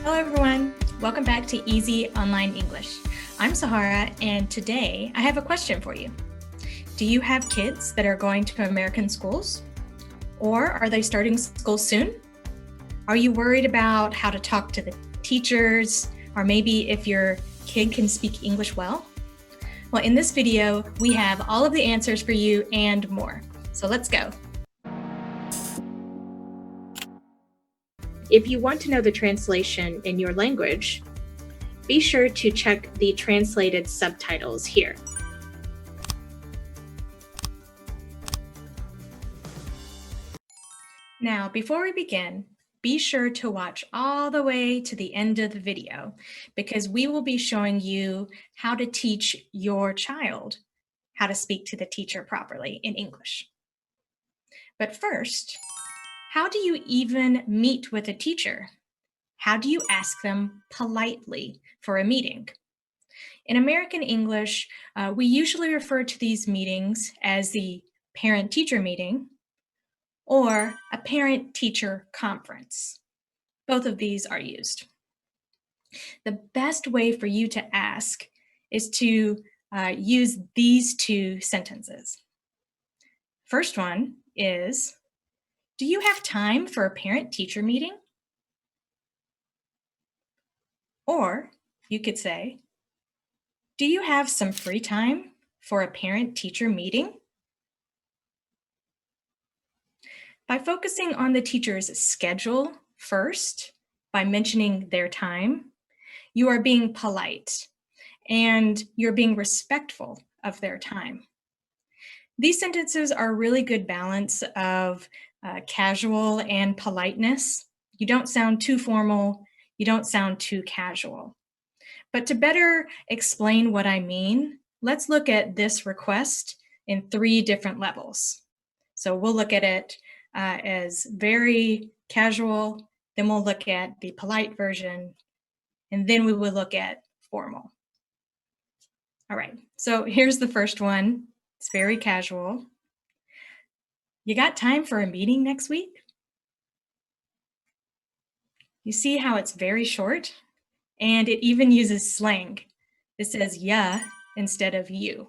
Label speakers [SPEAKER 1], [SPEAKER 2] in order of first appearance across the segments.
[SPEAKER 1] Hello everyone, welcome back to Easy Online English. I'm Sahara and today I have a question for you. Do you have kids that are going to American schools? Or are they starting school soon? Are you worried about how to talk to the teachers or maybe if your kid can speak English well? Well, in this video, we have all of the answers for you and more. So let's go. If you want to know the translation in your language, be sure to check the translated subtitles here. Now, before we begin, be sure to watch all the way to the end of the video because we will be showing you how to teach your child how to speak to the teacher properly in English. But first, how do you even meet with a teacher? How do you ask them politely for a meeting? In American English, we usually refer to these meetings as the parent-teacher meeting or a parent-teacher conference. Both of these are used. The best way for you to ask is to use these two sentences. First one is, do you have time for a parent-teacher meeting? Or you could say, do you have some free time for a parent-teacher meeting? By focusing on the teacher's schedule first, by mentioning their time, you are being polite and you're being respectful of their time. These sentences are a really good balance of casual and politeness. You don't sound too formal, you don't sound too casual. But to better explain what I mean, let's look at this request in 3 different levels. So we'll look at it as very casual, then we'll look at the polite version, and then we will look at formal. All right, so here's the first one. It's very casual. You got time for a meeting next week? You see how it's very short? And it even uses slang. It says yeah instead of you.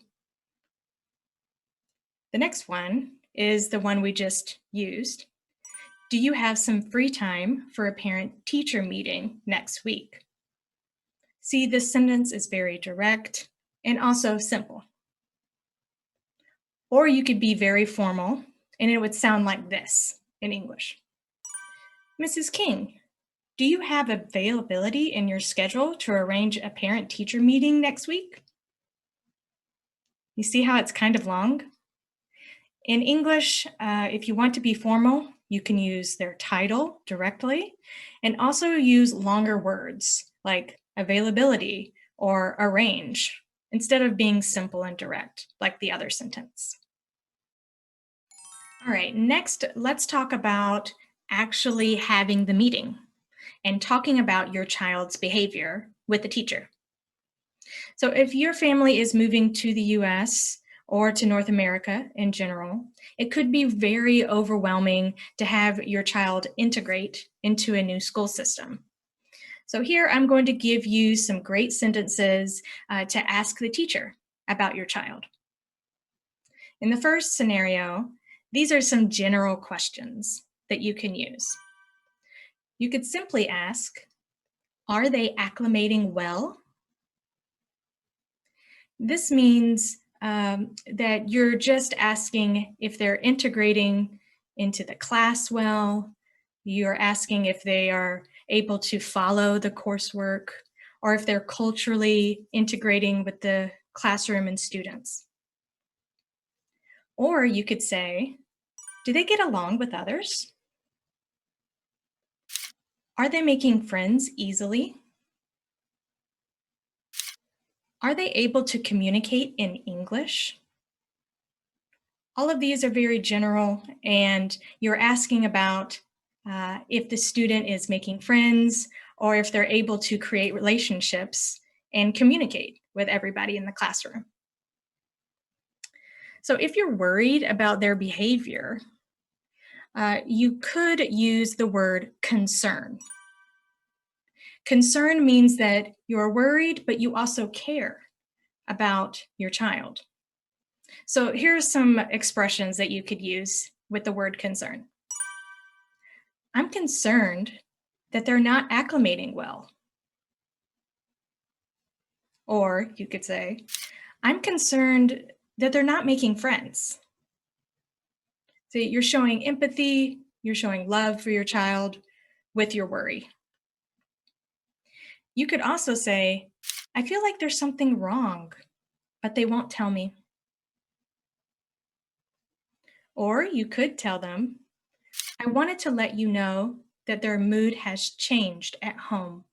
[SPEAKER 1] The next one is the one we just used. Do you have some free time for a parent-teacher meeting next week? See, this sentence is very direct and also simple. Or you could be very formal and it would sound like this in English. Mrs. King, do you have availability in your schedule to arrange a parent-teacher meeting next week? You see how it's kind of long? In English, if you want to be formal, you can use their title directly and also use longer words like availability or arrange instead of being simple and direct like the other sentence. All right, next, let's talk about actually having the meeting and talking about your child's behavior with the teacher. So if your family is moving to the US or to North America in general, it could be very overwhelming to have your child integrate into a new school system. So here I'm going to give you some great sentences to ask the teacher about your child. In the first scenario, these are some general questions that you can use. You could simply ask, are they acclimating well? This means that you're just asking if they're integrating into the class well, you're asking if they are able to follow the coursework, or if they're culturally integrating with the classroom and students. Or you could say, do they get along with others? Are they making friends easily? Are they able to communicate in English? All of these are very general, and you're asking about if the student is making friends or if they're able to create relationships and communicate with everybody in the classroom. So if you're worried about their behavior, you could use the word concern. Concern means that you're worried, but you also care about your child. So here are some expressions that you could use with the word concern. I'm concerned that they're not acclimating well. Or you could say, I'm concerned that they're not making friends. So you're showing empathy, you're showing love for your child with your worry. You could also say, I feel like there's something wrong, but they won't tell me. Or you could tell them, I wanted to let you know that their mood has changed at home.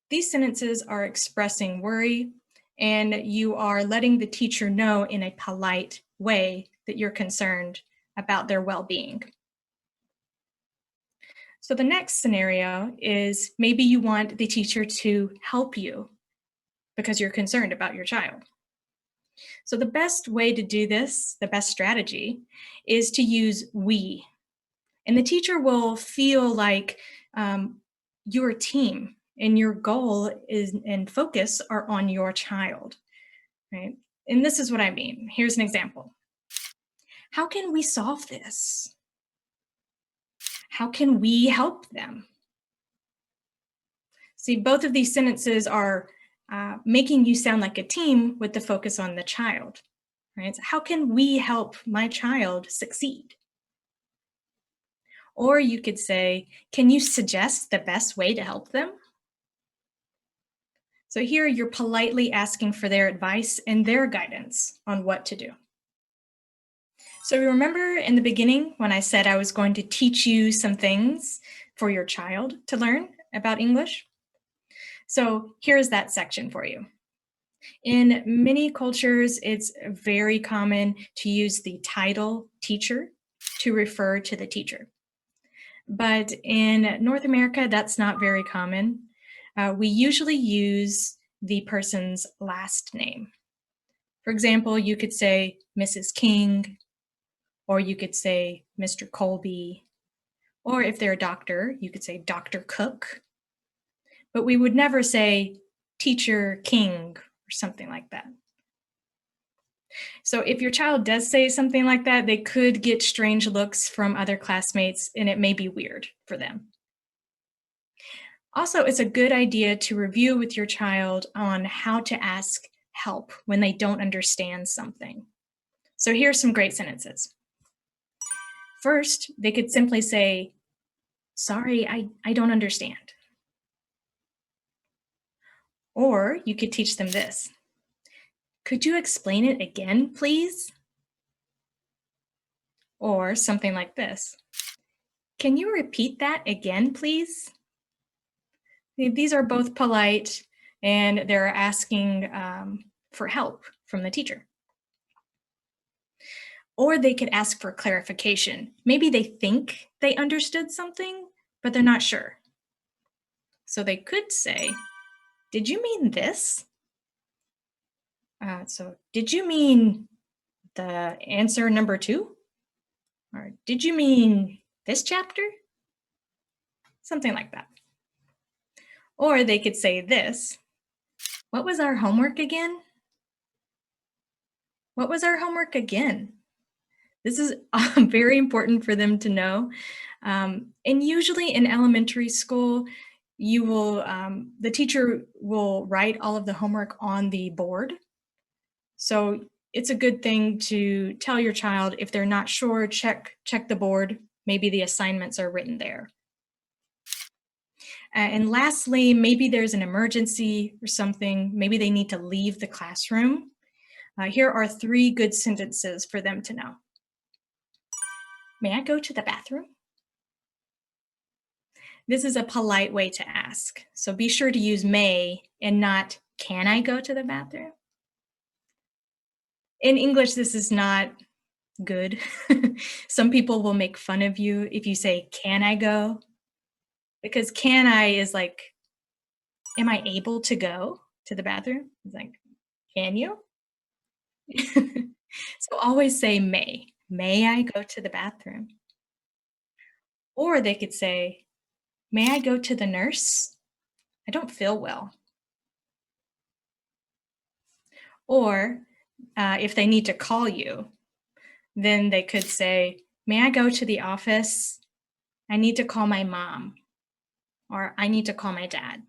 [SPEAKER 1] These sentences are expressing worry, and you are letting the teacher know in a polite way that you're concerned about their well-being. So the next scenario is maybe you want the teacher to help you because you're concerned about your child. So the best way to do this, the best strategy, is to use we. And the teacher will feel like you're a team and your goal is and focus are on your child, right? And this is what I mean. Here's an example. How can we solve this? How can we help them? See, both of these sentences are making you sound like a team with the focus on the child, right? So how can we help my child succeed? Or you could say, can you suggest the best way to help them? So here you're politely asking for their advice and their guidance on what to do. So remember in the beginning when I said I was going to teach you some things for your child to learn about English? So here's that section for you. In many cultures, it's very common to use the title teacher to refer to the teacher. But in North America, that's not very common. We usually use the person's last name. For example, you could say Mrs. King, or you could say Mr. Colby, or if they're a doctor, you could say Dr. Cook. But we would never say Teacher King or something like that. So if your child does say something like that, they could get strange looks from other classmates and it may be weird for them. Also, it's a good idea to review with your child on how to ask help when they don't understand something. So here's some great sentences. First, they could simply say, sorry, I don't understand. Or you could teach them this. Could you explain it again, please? Or something like this. Can you repeat that again, please? These are both polite and they're asking for help from the teacher. Or they could ask for clarification. Maybe they think they understood something, but they're not sure. So they could say, did you mean this? So did you mean the answer number 2? Or did you mean this chapter? Something like that. Or they could say this, what was our homework again? What was our homework again? This is very important for them to know. And usually in elementary school, you will, the teacher will write all of the homework on the board. So it's a good thing to tell your child if they're not sure, check the board. Maybe the assignments are written there. And lastly, maybe there's an emergency or something. Maybe they need to leave the classroom. Here are 3 good sentences for them to know. May I go to the bathroom? This is a polite way to ask. So be sure to use may and not can I go to the bathroom? In English, this is not good. Some people will make fun of you if you say, can I go? Because can I is like, am I able to go to the bathroom? It's like, can you? So always say may. May I go to the bathroom? Or they could say, May I go to the nurse? I don't feel well. Or if they need to call you, then they could say, may I go to the office? I need to call my mom, or I need to call my dad.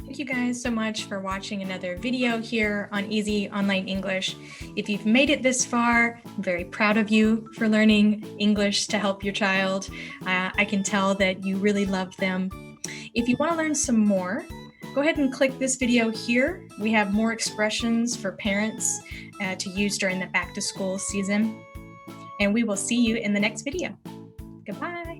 [SPEAKER 1] Thank you guys so much for watching another video here on Easy Online English. If you've made it this far, I'm very proud of you for learning English to help your child. I can tell that you really love them. If you want to learn some more, go ahead and click this video here. We have more expressions for parents to use during the back to school season. And we will see you in the next video. Goodbye.